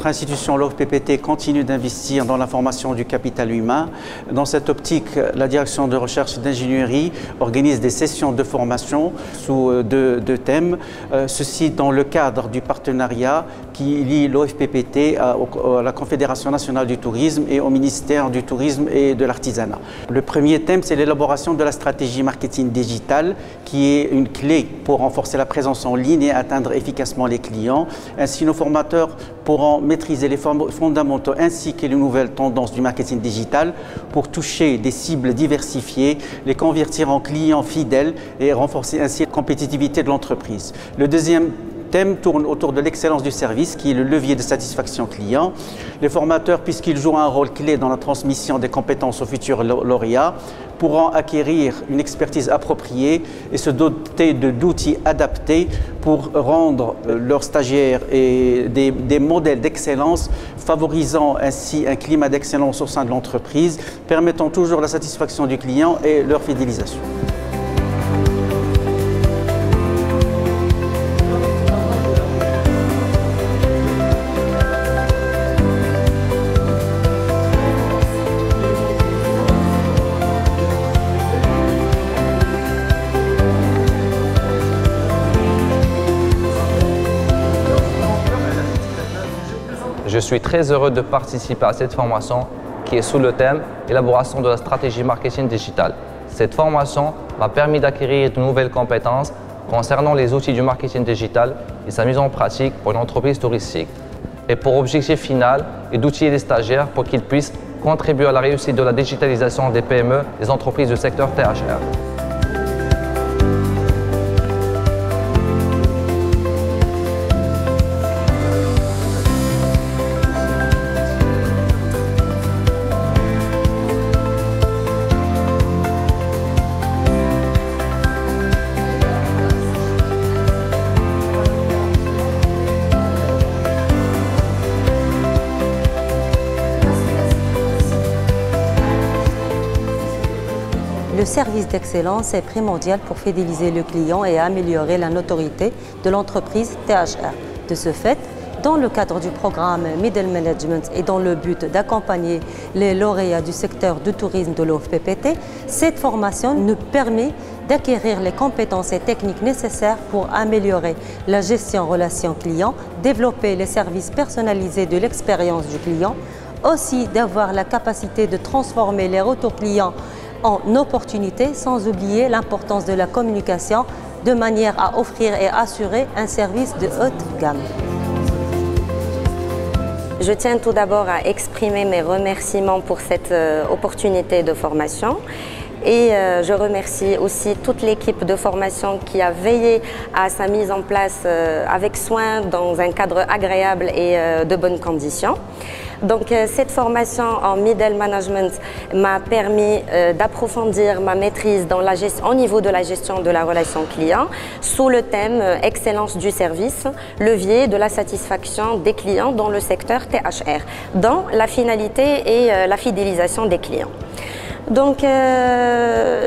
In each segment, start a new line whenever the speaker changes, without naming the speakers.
notre institution, l'OFPPT, continue d'investir dans la formation du capital humain. Dans cette optique, la direction de recherche et d'ingénierie organise des sessions de formation sous deux thèmes. Ceci dans le cadre du partenariat qui lie l'OFPPT à la Confédération nationale du tourisme et au ministère du tourisme et de l'artisanat. Le premier thème, c'est l'élaboration de la stratégie marketing digital, qui est une clé pour renforcer la présence en ligne et atteindre efficacement les clients. Ainsi, nos formateurs pourront maîtriser les fondamentaux ainsi que les nouvelles tendances du marketing digital pour toucher des cibles diversifiées, les convertir en clients fidèles et renforcer ainsi la compétitivité de l'entreprise. Le deuxième thème tourne autour de l'excellence du service, qui est le levier de satisfaction client. Les formateurs, puisqu'ils jouent un rôle clé dans la transmission des compétences aux futurs lauréats, pourront acquérir une expertise appropriée et se doter d'outils adaptés pour rendre leurs stagiaires et des modèles d'excellence, favorisant ainsi un climat d'excellence au sein de l'entreprise, permettant toujours la satisfaction du client et leur fidélisation.
Je suis très heureux de participer à cette formation qui est sous le thème « Élaboration de la stratégie marketing digitale ». Cette formation m'a permis d'acquérir de nouvelles compétences concernant les outils du marketing digital et sa mise en pratique pour une entreprise touristique. Et pour objectif final est d'outiller les stagiaires pour qu'ils puissent contribuer à la réussite de la digitalisation des PME, des entreprises du secteur THR.
Le service d'excellence est primordial pour fidéliser le client et améliorer la notoriété de l'entreprise THR. De ce fait, dans le cadre du programme Middle Management et dans le but d'accompagner les lauréats du secteur du tourisme de l'OFPPT, cette formation nous permet d'acquérir les compétences et techniques nécessaires pour améliorer la gestion relation client, développer les services personnalisés de l'expérience du client, aussi d'avoir la capacité de transformer les retours clients en opportunités, sans oublier l'importance de la communication de manière à offrir et assurer un service de haute gamme.
Je tiens tout d'abord à exprimer mes remerciements pour cette opportunité de formation. Et je remercie aussi toute l'équipe de formation qui a veillé à sa mise en place avec soin dans un cadre agréable et de bonnes conditions. Donc cette formation en Middle Management m'a permis d'approfondir ma maîtrise dans la gestion, au niveau de la gestion de la relation client sous le thème Excellence du service, levier de la satisfaction des clients dans le secteur THR, dans la finalité et la fidélisation des clients. Donc,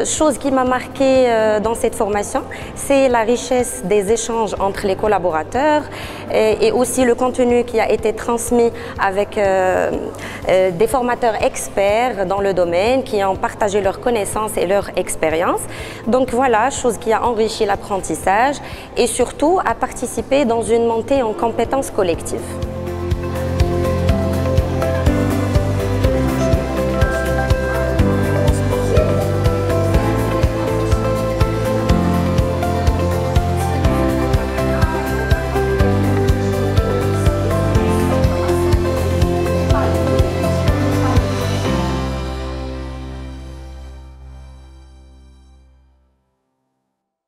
chose qui m'a marqué dans cette formation, c'est la richesse des échanges entre les collaborateurs et aussi le contenu qui a été transmis avec des formateurs experts dans le domaine qui ont partagé leurs connaissances et leur expérience. Donc voilà, chose qui a enrichi l'apprentissage et surtout a participé dans une montée en compétences collectives.